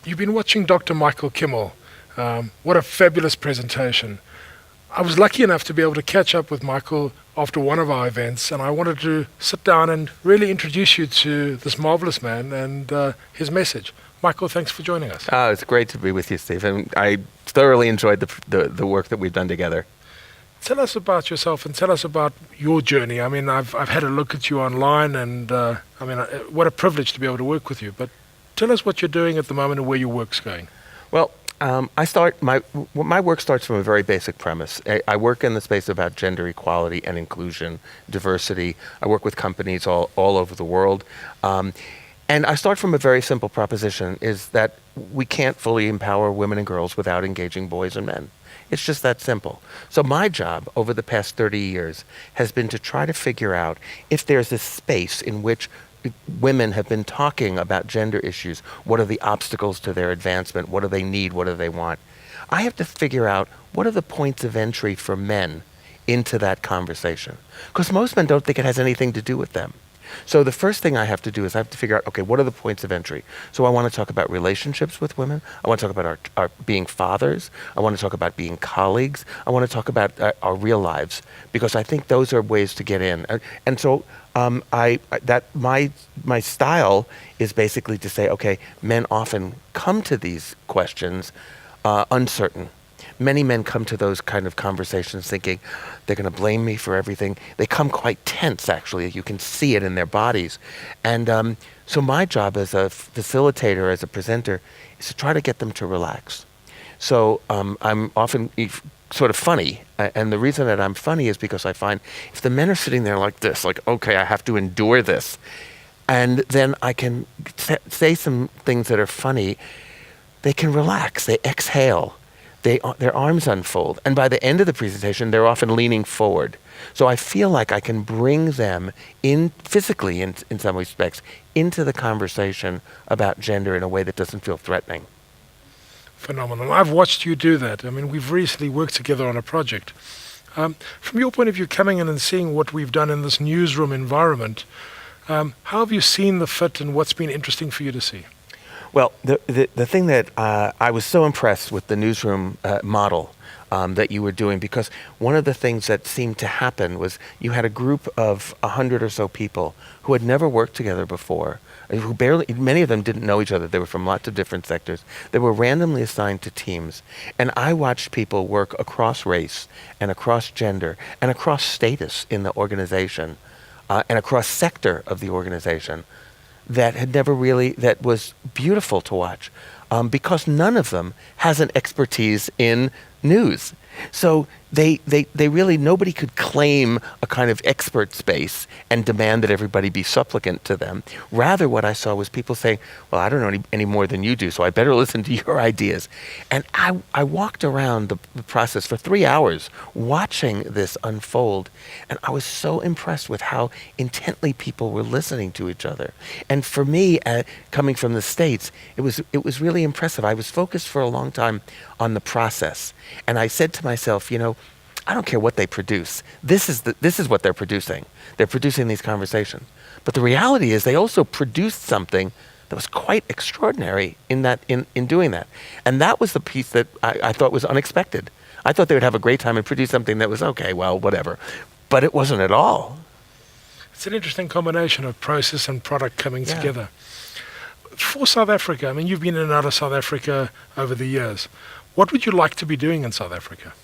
You've been watching Dr. Michael Kimmel. What a fabulous presentation. I was lucky enough to be able to catch up with Michael after one of our events, and I wanted to sit down and really introduce you to this marvelous man and his message. Michael, thanks for joining us. It's great to be with you, Steve, and I thoroughly enjoyed the work that we've done together. Tell us about yourself and tell us about your journey. I mean, I've had a look at you online, and what a privilege to be able to work with you. But tell us what you're doing at the moment and where your work's going. Well, my work starts from a very basic premise. I work in the space about gender equality and inclusion, diversity. I work with companies all over the world. And I start from a very simple proposition, is that we can't fully empower women and girls without engaging boys and men. It's just that simple. So my job over the past 30 years has been to try to figure out if there's a space in which women have been talking about gender issues. What are the obstacles to their advancement? What do they need? What do they want? I have to figure out what are the points of entry for men into that conversation. Because most men don't think it has anything to do with them. So the first thing I have to do is I have to figure out, okay, what are the points of entry? So I want to talk about relationships with women. I want to talk about our being fathers. I want to talk about being colleagues. I want to talk about our real lives, because I think those are ways to get in. And so my style is basically to say, okay, men often come to these questions uncertain. Many men come to those kind of conversations thinking they're going to blame me for everything. They come quite tense, actually. You can see it in their bodies. And so my job as a facilitator, as a presenter, is to try to get them to relax. So I'm often sort of funny. And the reason that I'm funny is because I find if the men are sitting there like this, like, okay, I have to endure this, and then I can say some things that are funny, they can relax, they exhale. Their arms unfold, and by the end of the presentation, they're often leaning forward. So I feel like I can bring them in physically, in some respects, into the conversation about gender in a way that doesn't feel threatening. Phenomenal. I've watched you do that. I mean, we've recently worked together on a project. From your point of view, coming in and seeing what we've done in this newsroom environment, how have you seen the fit and what's been interesting for you to see? Well, the thing that I was so impressed with the newsroom model that you were doing, because one of the things that seemed to happen was you had a group of 100 or so people who had never worked together before, many of them didn't know each other. They were from lots of different sectors. They were randomly assigned to teams. And I watched people work across race and across gender and across status in the organization and across sector of the organization. That was beautiful to watch, because none of them has an expertise in news. So they really, nobody could claim a kind of expert space and demand that everybody be supplicant to them. Rather, what I saw was people saying, well, I don't know any more than you do, so I better listen to your ideas. And I walked around the process for 3 hours watching this unfold, and I was so impressed with how intently people were listening to each other. And for me, coming from the States, it was really impressive. I was focused for a long time on the process, and I said to myself, I don't care what they produce. This is what they're producing. They're producing these conversations. But the reality is they also produced something that was quite extraordinary in doing that. And that was the piece that I thought was unexpected. I thought they would have a great time and produce something that was, okay, well, whatever. But it wasn't at all. It's an interesting combination of process and product coming together. For South Africa, I mean, you've been in and out of South Africa over the years. What would you like to be doing in South Africa?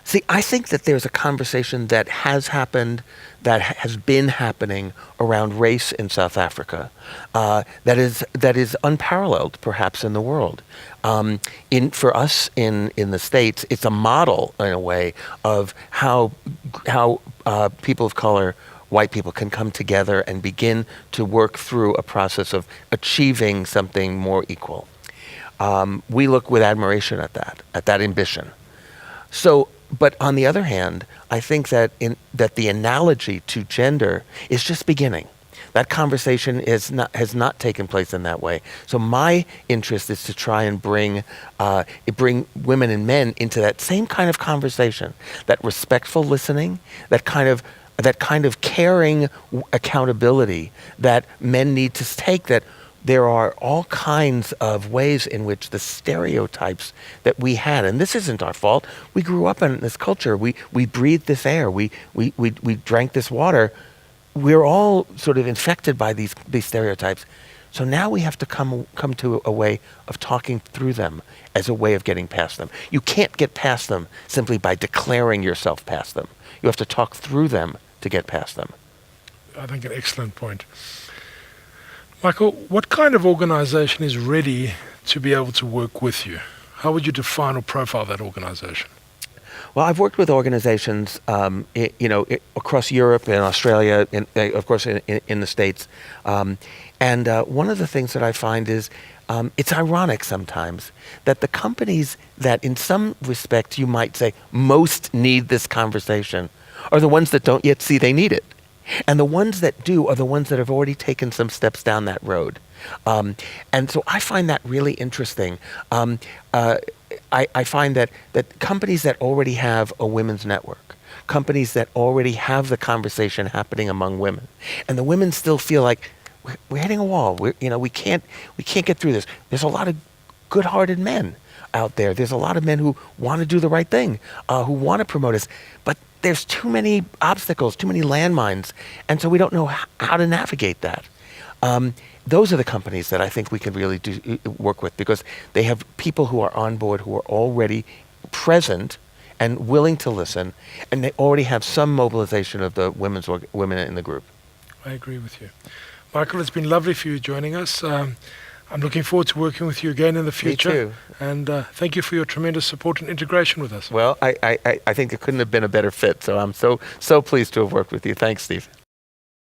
See, I think that there's a conversation that has happened, that has been happening around race in South Africa, that is unparalleled, perhaps, in the world. For us in the States, it's a model in a way of how people of color, white people, can come together and begin to work through a process of achieving something more equal. We look with admiration at that ambition. So, but on the other hand, I think that the analogy to gender is just beginning. That conversation has not taken place in that way. So my interest is to try and bring women and men into that same kind of conversation, that respectful listening, that kind of caring accountability that men need to take, that there are all kinds of ways in which the stereotypes that we had, and this isn't our fault. We grew up in this culture. We breathed this air. We drank this water. We're all sort of infected by these stereotypes. So now we have to come to a way of talking through them as a way of getting past them. You can't get past them simply by declaring yourself past them. You have to talk through them to get past them. I think an excellent point. Michael, what kind of organization is ready to be able to work with you? How would you define or profile that organization? Well, I've worked with organizations, across Europe and Australia, and of course in the States. And one of the things that I find is it's ironic sometimes that the companies that in some respects you might say most need this conversation are the ones that don't yet see they need it. And the ones that do are the ones that have already taken some steps down that road. And so I find that really interesting. I find that companies that already have a women's network, companies that already have the conversation happening among women, and the women still feel like we're hitting a wall. We can't get through this. There's a lot of good-hearted men out there. There's a lot of men who want to do the right thing, who want to promote us, but there's too many obstacles, too many landmines, and so we don't know how to navigate that. Those are the companies that I think we can really work with, because they have people who are on board who are already present and willing to listen, and they already have some mobilization of the women in the group. I agree with you. Michael, it's been lovely for you joining us. I'm looking forward to working with you again in the future. Me too. And thank you for your tremendous support and integration with us. Well, I think it couldn't have been a better fit, so I'm so pleased to have worked with you. Thanks, Steve.